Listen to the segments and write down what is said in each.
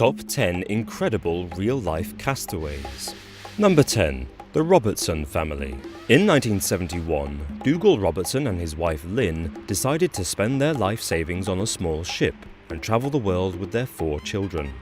Top 10 Incredible Real-Life Castaways. Number 10. The Robertson Family. In 1971, Dougal Robertson and his wife Lynn decided to spend their life savings on a small ship and travel the world with their 4 children.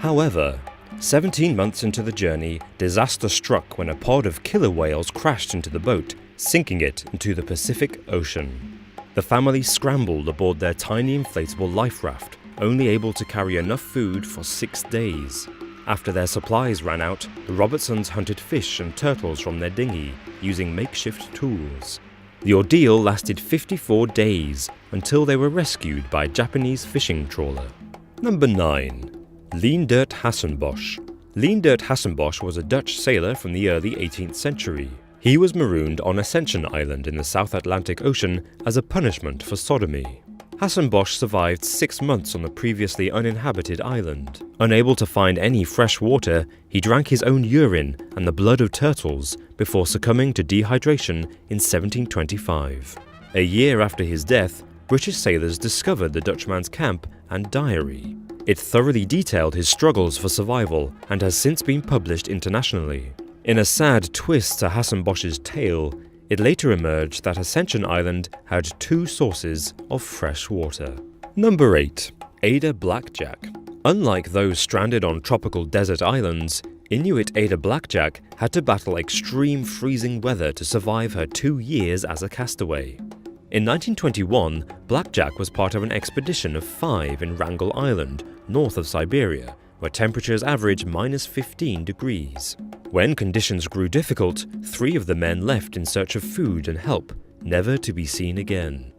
However, 17 months into the journey, disaster struck when a pod of killer whales crashed into the boat, sinking it into the Pacific Ocean. The family scrambled aboard their tiny inflatable life raft, only able to carry enough food for 6 days. After their supplies ran out, the Robertsons hunted fish and turtles from their dinghy, using makeshift tools. The ordeal lasted 54 days, until they were rescued by a Japanese fishing trawler. Number 9. Leendert Hassenbosch. Leendert Hassenbosch was a Dutch sailor from the early 18th century. He was marooned on Ascension Island in the South Atlantic Ocean as a punishment for sodomy. Hassenbosch survived 6 months on the previously uninhabited island. Unable to find any fresh water, he drank his own urine and the blood of turtles before succumbing to dehydration in 1725. A year after his death, British sailors discovered the Dutchman's camp and diary. It thoroughly detailed his struggles for survival and has since been published internationally. In a sad twist to Hassenbosch's tale, it later emerged that Ascension Island had 2 sources of fresh water. Number 8. Ada Blackjack. Unlike those stranded on tropical desert islands, Inuit Ada Blackjack had to battle extreme freezing weather to survive her 2 years as a castaway. In 1921, Blackjack was part of an expedition of 5 in Wrangel Island, north of Siberia, where temperatures average -15 degrees. When conditions grew difficult, 3 of the men left in search of food and help, never to be seen again.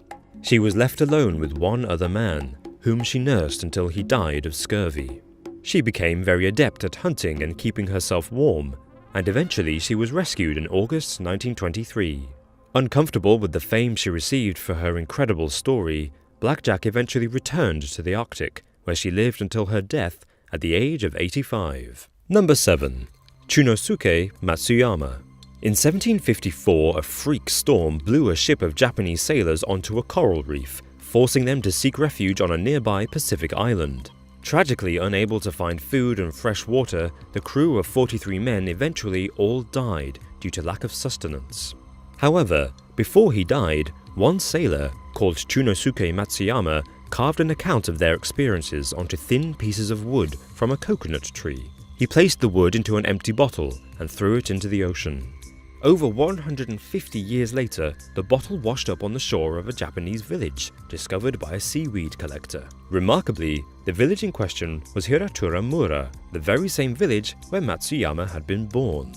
She was left alone with 1 other man, whom she nursed until he died of scurvy. She became very adept at hunting and keeping herself warm, and eventually she was rescued in August 1923. Uncomfortable with the fame she received for her incredible story, Blackjack eventually returned to the Arctic, where she lived until her death at the age of 85. Number 7. Chunosuke Matsuyama. In 1754, a freak storm blew a ship of Japanese sailors onto a coral reef, forcing them to seek refuge on a nearby Pacific island. Tragically unable to find food and fresh water, the crew of 43 men eventually all died due to lack of sustenance. However, before he died, one sailor, called Chunosuke Matsuyama, carved an account of their experiences onto thin pieces of wood from a coconut tree. He placed the wood into an empty bottle and threw it into the ocean. Over 150 years later, the bottle washed up on the shore of a Japanese village, discovered by a seaweed collector. Remarkably, the village in question was Hiraturamura, the very same village where Matsuyama had been born.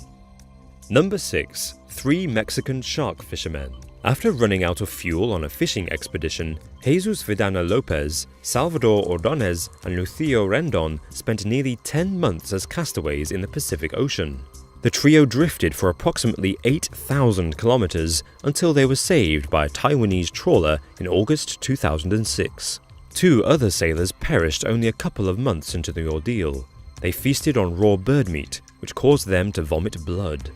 Number 6. 3 Mexican shark fishermen. After running out of fuel on a fishing expedition, Jesus Vidana Lopez, Salvador Ordonez, and Lucio Rendon spent nearly 10 months as castaways in the Pacific Ocean. The trio drifted for approximately 8,000 kilometers until they were saved by a Taiwanese trawler in August 2006. 2 other sailors perished only a couple of months into the ordeal. They feasted on raw bird meat, which caused them to vomit blood.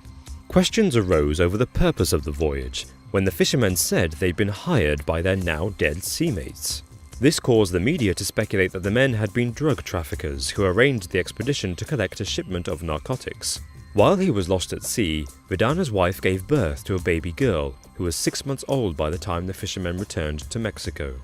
Questions arose over the purpose of the voyage, when the fishermen said they'd been hired by their now dead seamates. This caused the media to speculate that the men had been drug traffickers who arranged the expedition to collect a shipment of narcotics. While he was lost at sea, Vidana's wife gave birth to a baby girl who was 6 months old by the time the fishermen returned to Mexico.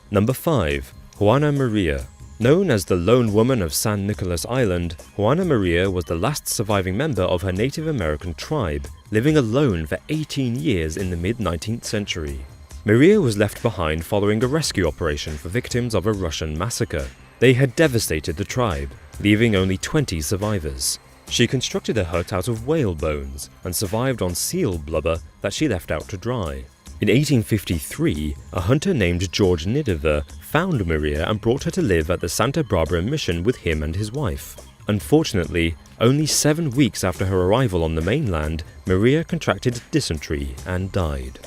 Number 5. Juana Maria. Known as the Lone Woman of San Nicolas Island, Juana Maria was the last surviving member of her Native American tribe, living alone for 18 years in the mid-19th century. Maria was left behind following a rescue operation for victims of a Russian massacre. They had devastated the tribe, leaving only 20 survivors. She constructed a hut out of whale bones and survived on seal blubber that she left out to dry. In 1853, a hunter named George Nidever found Maria and brought her to live at the Santa Barbara mission with him and his wife. Unfortunately, only 7 weeks after her arrival on the mainland, Maria contracted dysentery and died.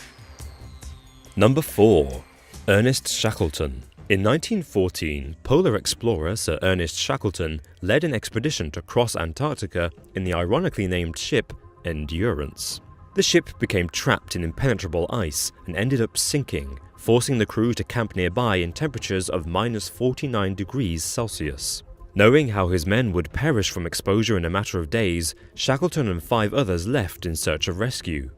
Number 4. Ernest Shackleton. In 1914, polar explorer Sir Ernest Shackleton led an expedition to cross Antarctica in the ironically named ship Endurance. The ship became trapped in impenetrable ice and ended up sinking, forcing the crew to camp nearby in temperatures of -49 degrees Celsius. Knowing how his men would perish from exposure in a matter of days, Shackleton and 5 others left in search of rescue.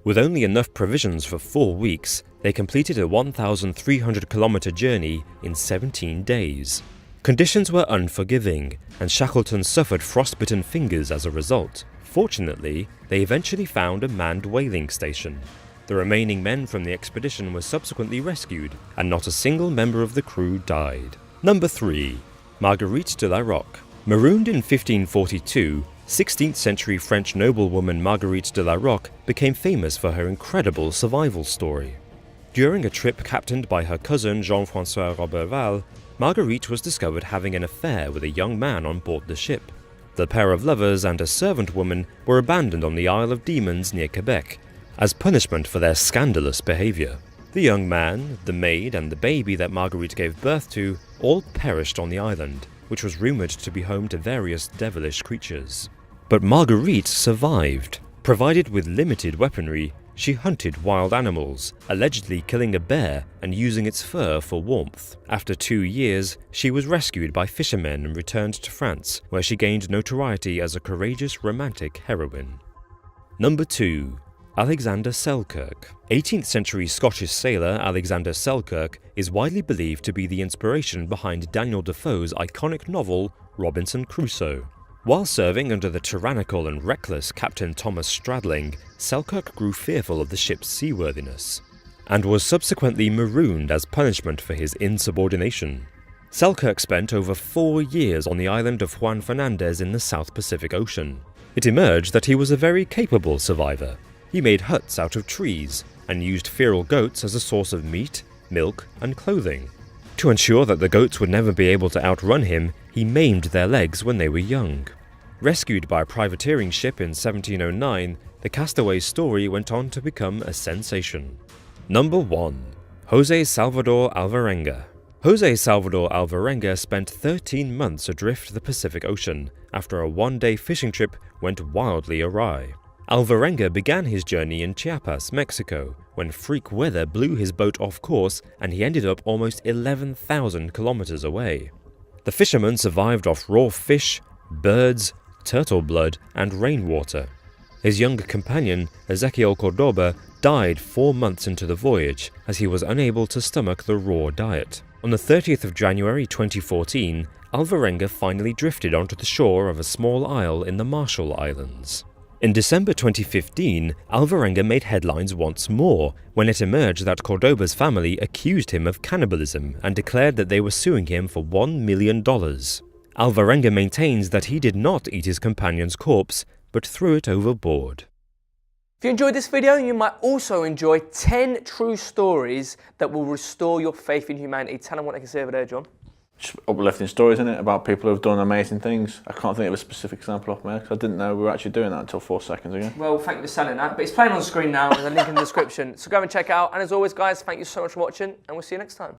With only enough provisions for 4 weeks, they completed a 1,300-kilometer journey in 17 days. Conditions were unforgiving, and Shackleton suffered frostbitten fingers as a result. Fortunately, they eventually found a manned whaling station. The remaining men from the expedition were subsequently rescued, and not a single member of the crew died. Number 3. Marguerite de la Roque. Marooned in 1542, 16th century French noblewoman Marguerite de la Roque became famous for her incredible survival story. During a trip captained by her cousin Jean-François Roberval, Marguerite was discovered having an affair with a young man on board the ship. The pair of lovers and a servant woman were abandoned on the Isle of Demons near Quebec, as punishment for their scandalous behaviour. The young man, the maid, and the baby that Marguerite gave birth to all perished on the island, which was rumoured to be home to various devilish creatures. But Marguerite survived. Provided with limited weaponry, she hunted wild animals, allegedly killing a bear and using its fur for warmth. After 2 years, she was rescued by fishermen and returned to France, where she gained notoriety as a courageous romantic heroine. Number 2. Alexander Selkirk. 18th century Scottish sailor Alexander Selkirk is widely believed to be the inspiration behind Daniel Defoe's iconic novel Robinson Crusoe. While serving under the tyrannical and reckless Captain Thomas Stradling, Selkirk grew fearful of the ship's seaworthiness, and was subsequently marooned as punishment for his insubordination. Selkirk spent over 4 years on the island of Juan Fernandez in the South Pacific Ocean. It emerged that he was a very capable survivor. He made huts out of trees, and used feral goats as a source of meat, milk, and clothing. To ensure that the goats would never be able to outrun him, he maimed their legs when they were young. Rescued by a privateering ship in 1709, the castaway's story went on to become a sensation. Number 1. José Salvador Alvarenga. José Salvador Alvarenga spent 13 months adrift the Pacific Ocean after a one-day fishing trip went wildly awry. Alvarenga began his journey in Chiapas, Mexico, when freak weather blew his boat off course and he ended up almost 11,000 kilometers away. The fisherman survived off raw fish, birds, turtle blood, and rainwater. His young companion, Ezequiel Cordoba, died 4 months into the voyage as he was unable to stomach the raw diet. On the 30th of January 2014, Alvarenga finally drifted onto the shore of a small isle in the Marshall Islands. In December 2015, Alvarenga made headlines once more when it emerged that Cordoba's family accused him of cannibalism and declared that they were suing him for $1 million. Alvarenga maintains that he did not eat his companion's corpse, but threw it overboard. If you enjoyed this video, you might also enjoy 10 true stories that will restore your faith in humanity. Tell them what they can say over there, John. Just uplifting stories, in it, about people who've done amazing things. I can't think of a specific example off my head because I didn't know we were actually doing that until 4 seconds ago. Well, thank you for selling that, but it's playing on the screen now. There's a link in the description, so go and check it out. And as always, guys, thank you so much for watching, and we'll see you next time.